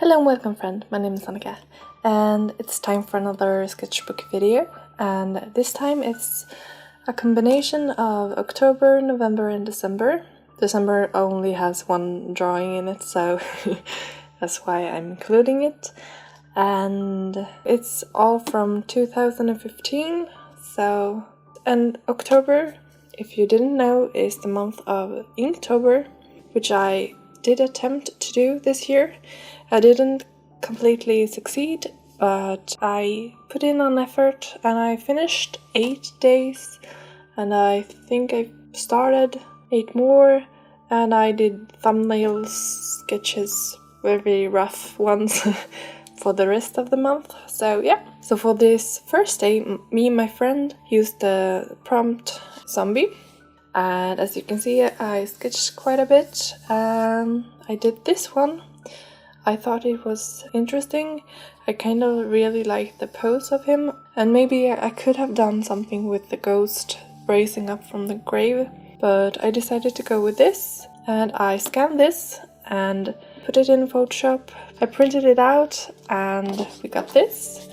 Hello and welcome friend, my name is Annika and it's time for another sketchbook video, and this time it's a combination of October, November and December. December only has one drawing in it, so that's why I'm including it, and it's all from 2015. And October, if you didn't know, is the month of Inktober, which I did attempt to do this year. I didn't completely succeed, but I put in an effort and I finished 8 days, and I think I started 8 more, and I did thumbnails, sketches, very rough ones for the rest of the month. So yeah, so for this first day, me and my friend used the prompt zombie, and as you can see I sketched quite a bit. I did this one. I thought it was interesting. I kind of really liked the pose of him, and maybe I could have done something with the ghost raising up from the grave, but I decided to go with this, and I scanned this and put it in Photoshop. I printed it out and we got this,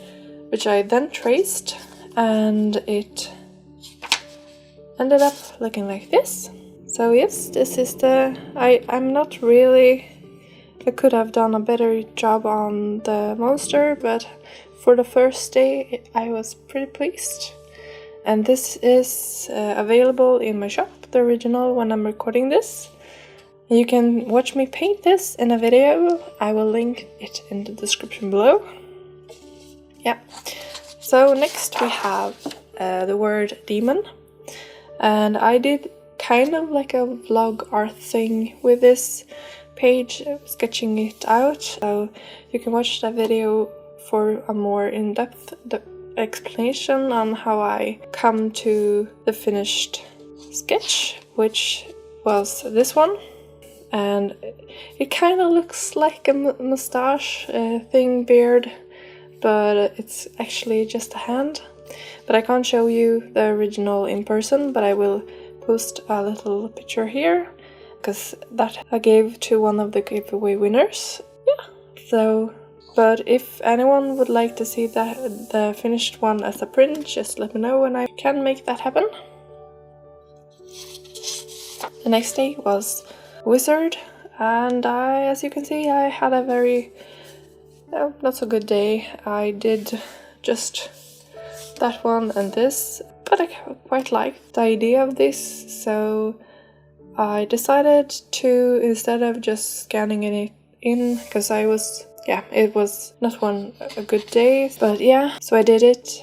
which I then traced, and it ended up looking like this. So yes, this is the... I'm not really... I could have done a better job on the monster, but for the first day I was pretty pleased. And this is available in my shop, the original, when I'm recording this. You can watch me paint this in a video. I will link it in the description below. Yeah. So next we have the word demon. And I did kind of like a vlog art thing with this page, sketching it out, so you can watch that video for a more in-depth explanation on how I come to the finished sketch, which was this one. And it kind of looks like a mustache thing, beard, but it's actually just a hand. But I can't show you the original in person, but I will post a little picture here, because that I gave to one of the giveaway winners. Yeah, so, but if anyone would like to see the finished one as a print, just let me know and I can make that happen. The next day was Wizard, and as you can see, I had a very not so good day. I did just that one and this, but I quite liked the idea of this, so I decided to, instead of just scanning it in, because it was not a good day, but yeah, so I did it,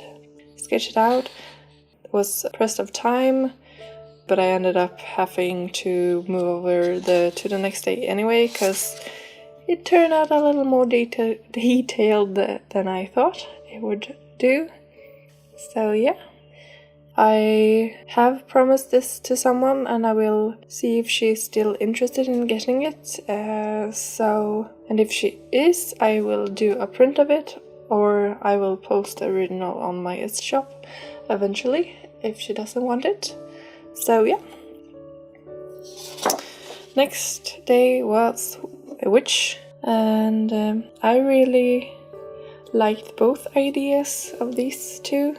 sketched it out. It was pressed of time, but I ended up having to move over to the next day anyway, because it turned out a little more detailed than I thought it would do. So yeah. I have promised this to someone, and I will see if she's still interested in getting it. And if she is, I will do a print of it, or I will post the original on my shop eventually if she doesn't want it. So yeah. Next day was a witch, and I really liked both ideas of these two,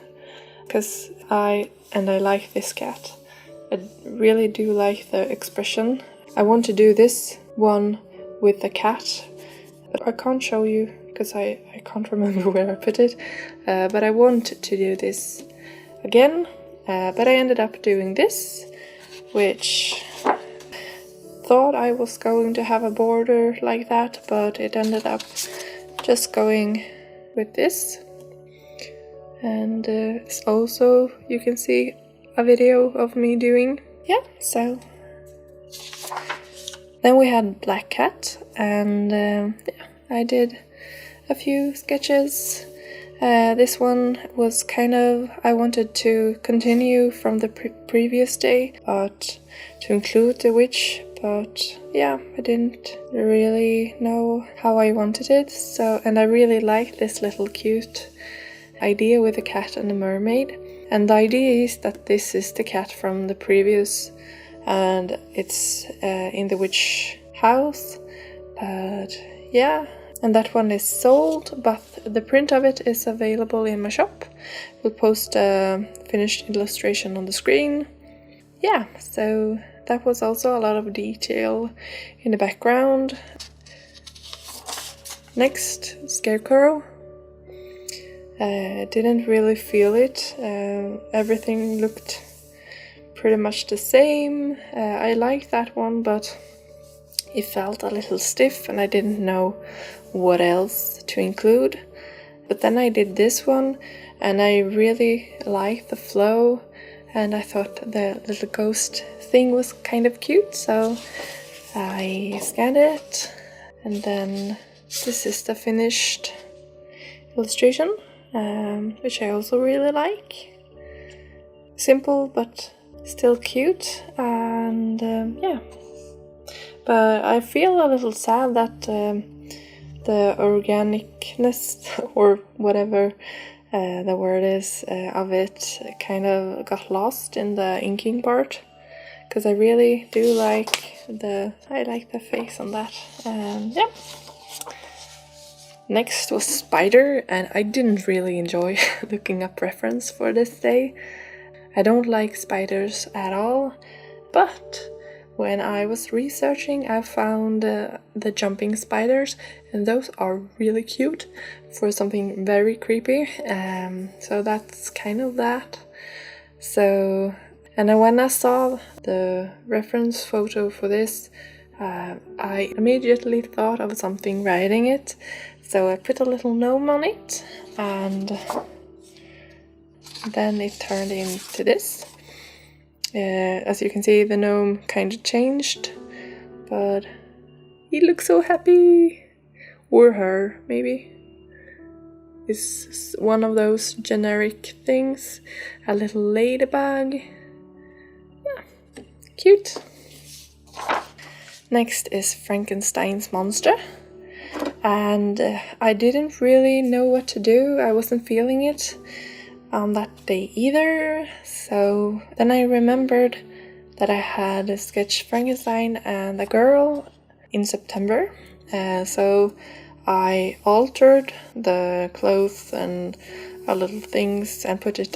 because I like this cat. I really do like the expression. I want to do this one with the cat, but I can't show you because I can't remember where I put it. But I want to do this again, but I ended up doing this, which thought I was going to have a border like that, but it ended up just going with this. And it's also, you can see a video of me doing. Yeah, so then we had Black Cat, and yeah, I did a few sketches. This one was kind of, I wanted to continue from the previous day, but to include the witch, but yeah, I didn't really know how I wanted it. So, and I really liked this little cute idea with the cat and the mermaid, and the idea is that this is the cat from the previous, and it's in the witch house, but yeah, and that one is sold, but the print of it is available in my shop. We'll post a finished illustration on the screen. Yeah, so that was also a lot of detail in the background. Next, Scarecrow. Didn't really feel it. Everything looked pretty much the same. I liked that one, but it felt a little stiff and I didn't know what else to include. But then I did this one and I really liked the flow, and I thought the little ghost thing was kind of cute, so I scanned it. And then this is the finished illustration, which I also really like. Simple but still cute, and yeah. But I feel a little sad that the organicness, or whatever the word is, of it kind of got lost in the inking part, because I really do like the face on that. Yeah. Next was Spider, and I didn't really enjoy looking up reference for this day. I don't like spiders at all, but when I was researching I found the jumping spiders, and those are really cute for something very creepy, so that's kind of that. So, and then when I saw the reference photo for this, I immediately thought of something writing it, so I put a little gnome on it, and then it turned into this. As you can see, the gnome kind of changed, but he looks so happy. Or her, maybe. It's one of those generic things. A little ladybug. Yeah, cute. Next is Frankenstein's monster. And I didn't really know what to do. I wasn't feeling it on that day either. So then I remembered that I had sketched Frankenstein and the girl in September. So I altered the clothes and our little things and put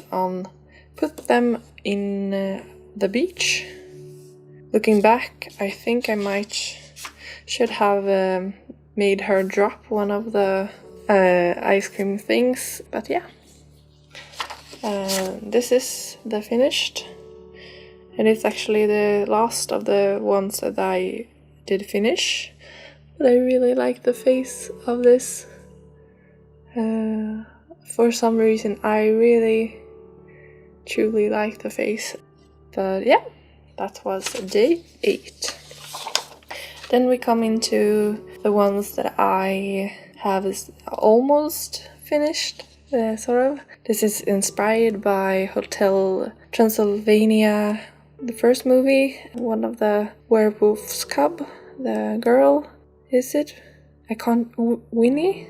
them in the beach. Looking back, I think I should have made her drop one of the ice cream things, but yeah. This is the finished, and it's actually the last of the ones that I did finish, but I really like the face of this. For some reason I really truly like the face. But yeah, that was day 8. Then we come into the ones that I have almost finished. Sort of. This is inspired by Hotel Transylvania, the first movie. One of the werewolf's cub, the girl, is it? Winnie?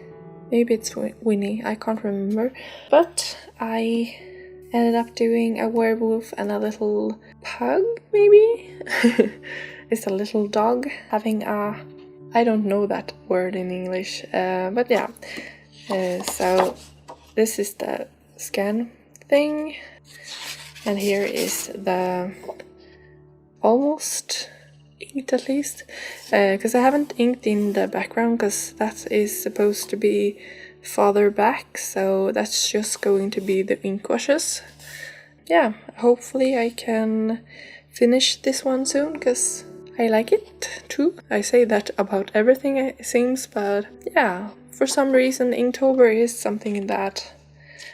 Maybe it's Winnie, I can't remember. But I ended up doing a werewolf and a little pug, maybe? It's a little dog having I don't know that word in English, but yeah. So this is the scan thing, and here is the almost inked, at least, because I haven't inked in the background because that is supposed to be farther back, so that's just going to be the ink washes. Yeah, hopefully I can finish this one soon because I like it too. I say that about everything it seems, but yeah, for some reason Inktober is something in that,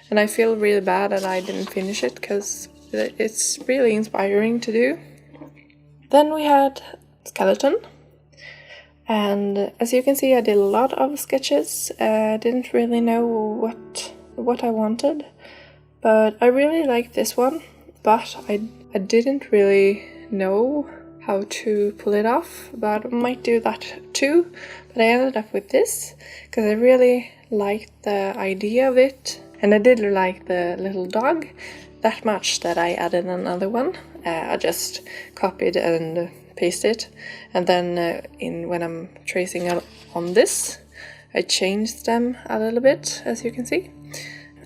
and I feel really bad that I didn't finish it because it's really inspiring to do. Then we had Skeleton, and as you can see I did a lot of sketches. Didn't really know what I wanted, but I really liked this one, but I didn't really know how to pull it off, but I might do that too. But I ended up with this because I really liked the idea of it, and I did like the little dog that much that I added another one. I just copied and pasted it, and then when I'm tracing on this, I changed them a little bit, as you can see.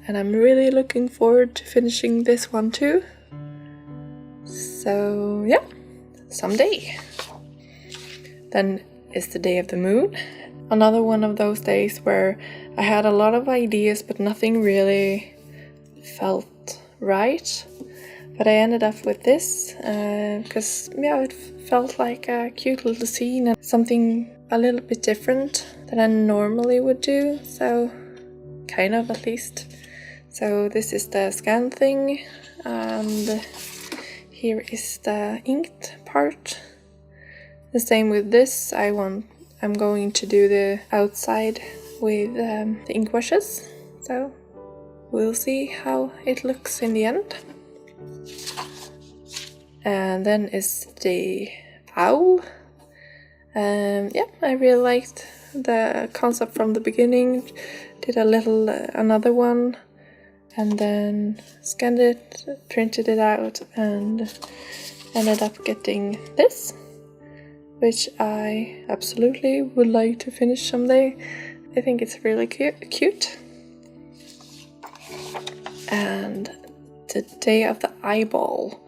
And I'm really looking forward to finishing this one too. So yeah, someday. Then is the day of the moon. Another one of those days where I had a lot of ideas but nothing really felt right. But I ended up with this because it felt like a cute little scene and something a little bit different than I normally would do, so kind of at least. So this is the scan thing, and here is the inked part. The same with this. I'm going to do the outside with the ink washes, so we'll see how it looks in the end. And then is the owl. I really liked the concept from the beginning. Did a little another one, and then scanned it, printed it out, and ended up getting this, which I absolutely would like to finish someday. I think it's really cute. And the day of the eyeball,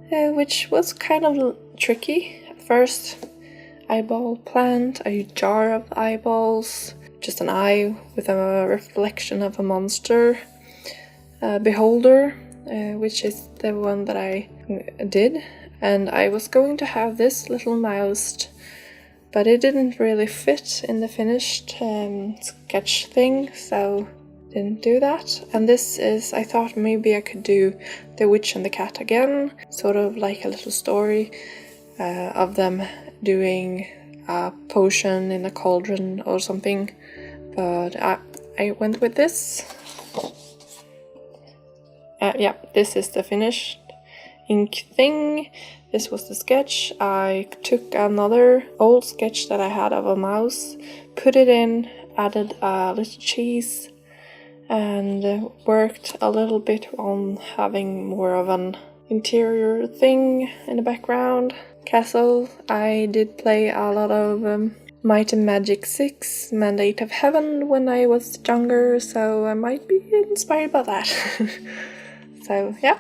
which was kind of tricky at first. Eyeball plant, a jar of eyeballs, just an eye with a reflection of a monster, beholder, which is the one that I did. And I was going to have this little mouse, but it didn't really fit in the finished sketch thing, so didn't do that. And this is, I thought maybe I could do the witch and the cat again, sort of like a little story of them doing a potion in a cauldron or something, but I went with this. This is the finished ink thing. This was the sketch. I took another old sketch that I had of a mouse, put it in, added a little cheese, and worked a little bit on having more of an interior thing in the background. Castle. I did play a lot of Might and Magic 6, Mandate of Heaven when I was younger, so I might be inspired by that. So yeah.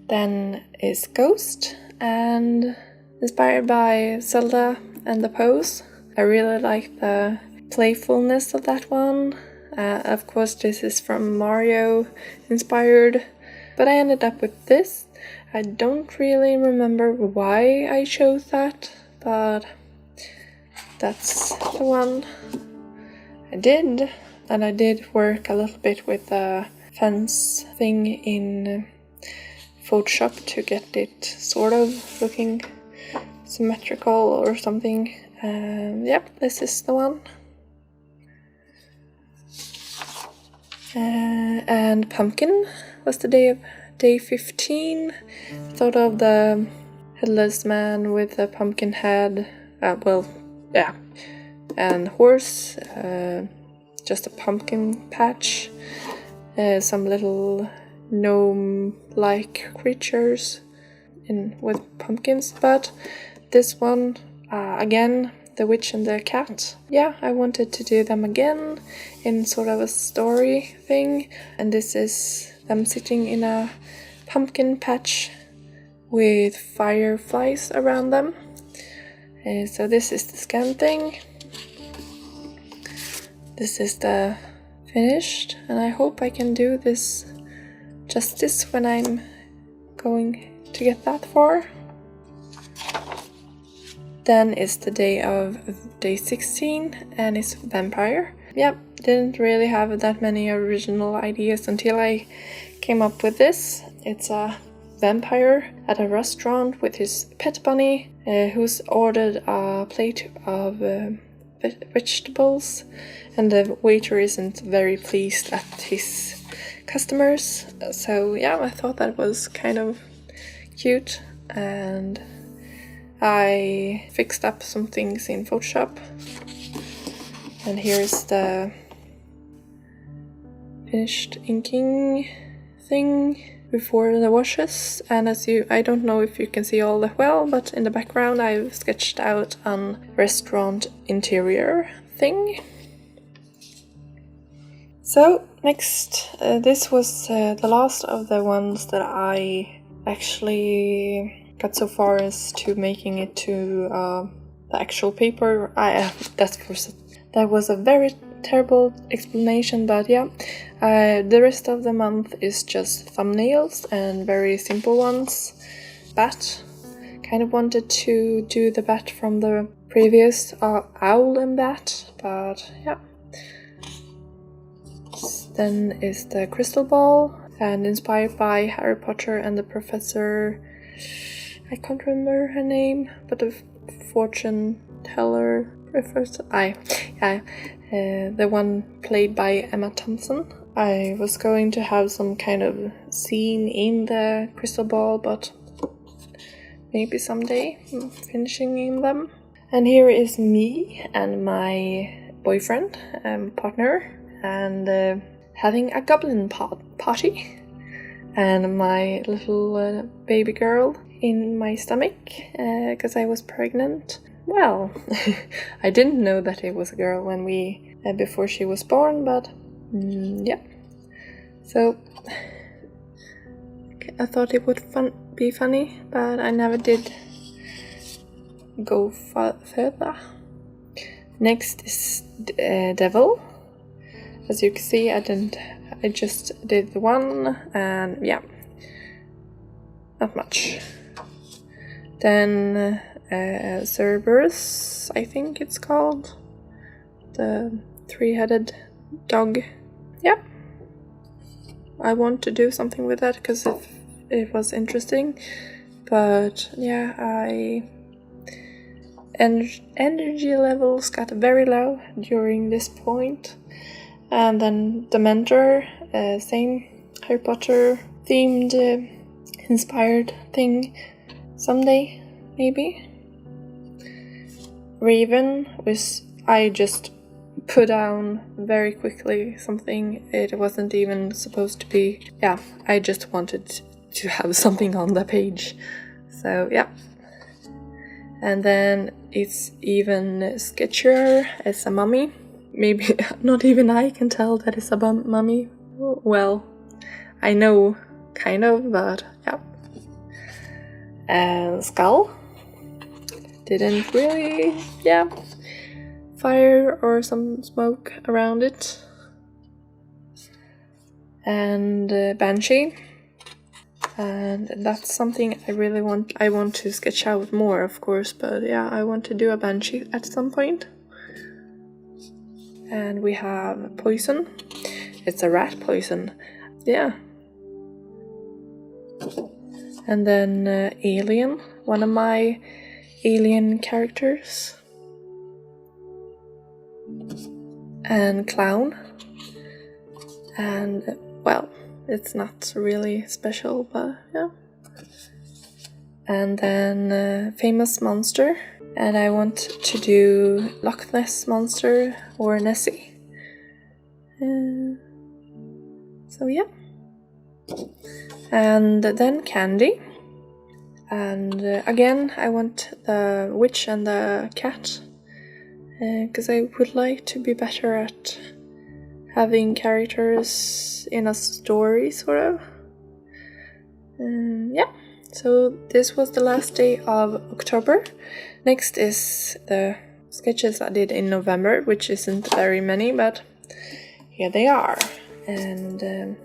Then is Ghost, and inspired by Zelda and the pose. I really like the playfulness of that one. Of course this is from Mario inspired, but I ended up with this. I don't really remember why I chose that, but that's the one I did. And I did work a little bit with the fence thing in Photoshop to get it sort of looking symmetrical or something. This is the one. And pumpkin was the day 15. Thought of the headless man with a pumpkin head, and horse, just a pumpkin patch, some little gnome-like creatures with pumpkins. But this one, again, the witch and the cat. Yeah, I wanted to do them again in sort of a story thing, and this is them sitting in a pumpkin patch with fireflies around them. So this is the scan thing. This is the finished, and I hope I can do this justice when I'm going to get that far. Then is the day 16, and it's vampire. Yep, didn't really have that many original ideas until I came up with this. It's a vampire at a restaurant with his pet bunny, who's ordered a plate of vegetables, and the waiter isn't very pleased at his customers. So yeah, I thought that was kind of cute, and I fixed up some things in Photoshop. And here's the finished inking thing. before the washes, and I don't know if you can see all that well, but in the background I've sketched out a restaurant interior thing. So next, this was the last of the ones that I actually got so far as to making it to the actual paper. That was a very terrible explanation, but yeah, the rest of the month is just thumbnails and very simple ones. Bat, kind of wanted to do the bat from the previous owl and bat, but yeah. Then is the crystal ball, and inspired by Harry Potter and the professor, I can't remember her name, but the fortune teller professor, the one played by Emma Thompson. I was going to have some kind of scene in the crystal ball, but maybe someday I'm finishing in them. And here is me and my boyfriend and partner, and having a goblin party, and my little baby girl in my stomach because I was pregnant. Well, I didn't know that it was a girl when before she was born, but yeah. So I thought it would be funny, but I never did go further. Next is Devil. As you can see, I just did the one, and yeah, not much. Then Cerberus, I think it's called, the three-headed dog. Yeah, I want to do something with that because it was interesting, but yeah, energy levels got very low during this point. And then the mentor, same Harry Potter themed inspired thing, someday maybe. Raven, was I just put down very quickly something. It wasn't even supposed to be. Yeah, I just wanted to have something on the page. So yeah. And then it's even sketchier as a mummy. Maybe not even I can tell that it's a mummy. Well, I know, kind of, but yeah. And skull. Didn't really, yeah. Fire or some smoke around it. And banshee. And that's something I really want. I want to sketch out more, of course, but yeah, I want to do a banshee at some point. And we have poison. It's a rat poison. Yeah. And then alien, one of my alien characters. And clown. And well, it's not really special, but yeah. And then famous monster. And I want to do Loch Ness Monster or Nessie. So yeah. And then candy. And again, I want the witch and the cat. Because I would like to be better at having characters in a story, sort of. Yeah. So this was the last day of October. Next is the sketches I did in November, which isn't very many, but here they are. And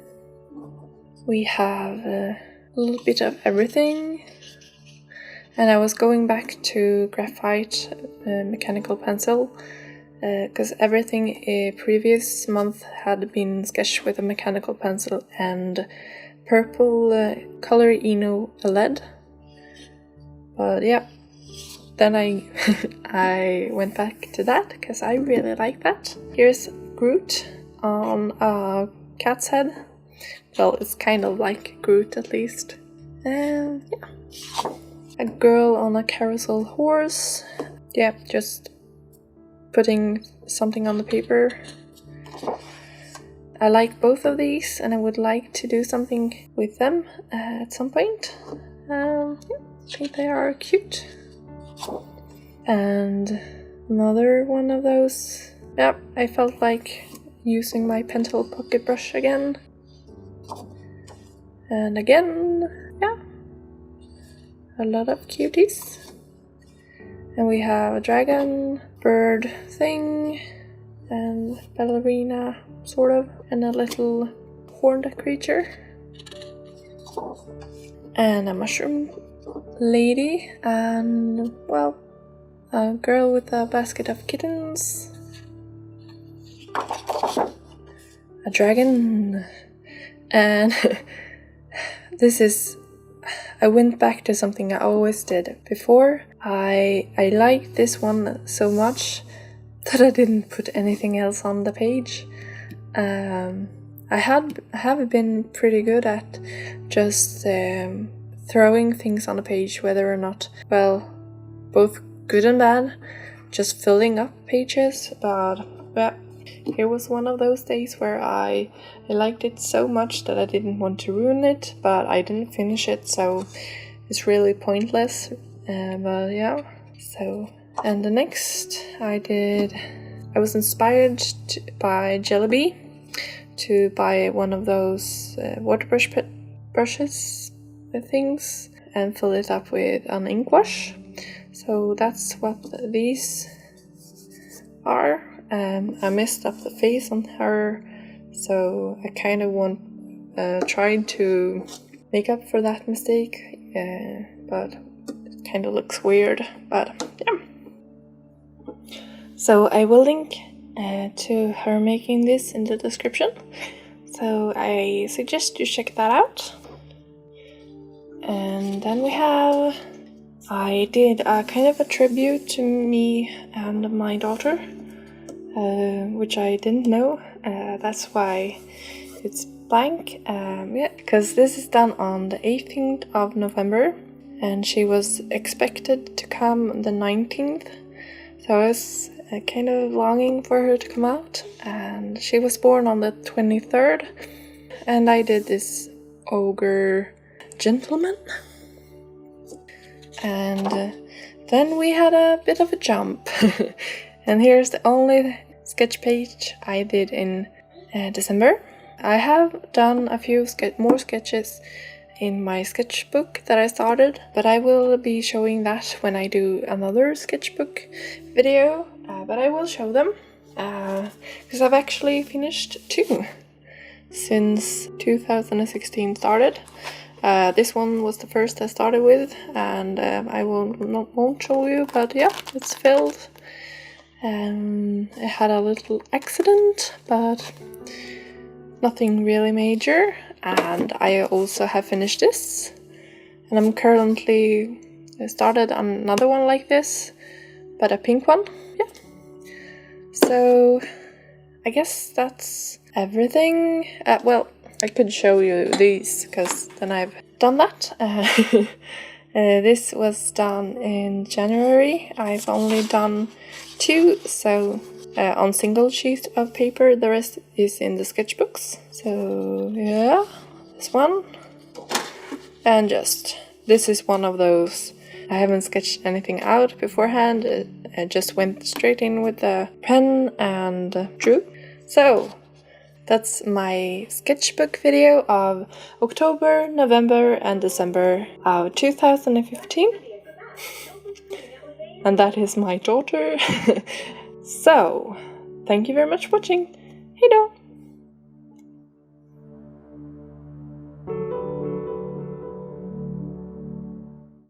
we have a little bit of everything. And I was going back to graphite mechanical pencil because everything previous month had been sketched with a mechanical pencil and purple color Eno lead. But yeah, then I went back to that because I really like that. Here's Groot on a cat's head. Well, it's kind of like Groot at least. And yeah, a girl on a carousel horse. Yeah, just putting something on the paper. I like both of these and I would like to do something with them at some point. I think they are cute. And another one of those. Yep, I felt like using my pencil pocket brush again. And again, yeah, a lot of cuties. And we have a dragon, bird thing, and ballerina, sort of, and a little horned creature. And a mushroom lady, and, well, a girl with a basket of kittens. A dragon. And this is... I went back to something I always did before. I liked this one so much that I didn't put anything else on the page. I have been pretty good at just throwing things on the page, whether or not, well, both good and bad, just filling up pages. But yeah, here was one of those days where I liked it so much that I didn't want to ruin it, but I didn't finish it, so it's really pointless. But yeah, so, and the next I was inspired by Jellyby to buy one of those water brushes things and fill it up with an ink wash. So that's what these are. I messed up the face on her, so I kind of tried to make up for that mistake, but it kind of looks weird, but yeah. So I will link to her making this in the description, so I suggest you check that out. And then I did a kind of a tribute to me and my daughter, which I didn't know. That's why it's blank. Yeah, because this is done on the 18th of November, and she was expected to come the 19th. So I was kind of longing for her to come out, and she was born on the 23rd. And I did this ogre gentleman. And then we had a bit of a jump. And here's the only sketch page I did in December. I have done a few more sketches in my sketchbook that I started, but I will be showing that when I do another sketchbook video, but I will show them because I've actually finished 2 since 2016 started. This one was the first I started with, and I won't show you, but yeah, it's filled. It had a little accident, but nothing really major. And I also have finished this, and I'm currently started another one like this, but a pink one. Yeah. So I guess that's everything. Well, I could show you these because then I've done that. This was done in January. I've only done 2, so on single sheet of paper. The rest is in the sketchbooks. So yeah, this one. And this is one of those. I haven't sketched anything out beforehand. I just went straight in with the pen and drew. So that's my sketchbook video of October, November, and December of 2015. And that is my daughter. So, thank you very much for watching. Hej då!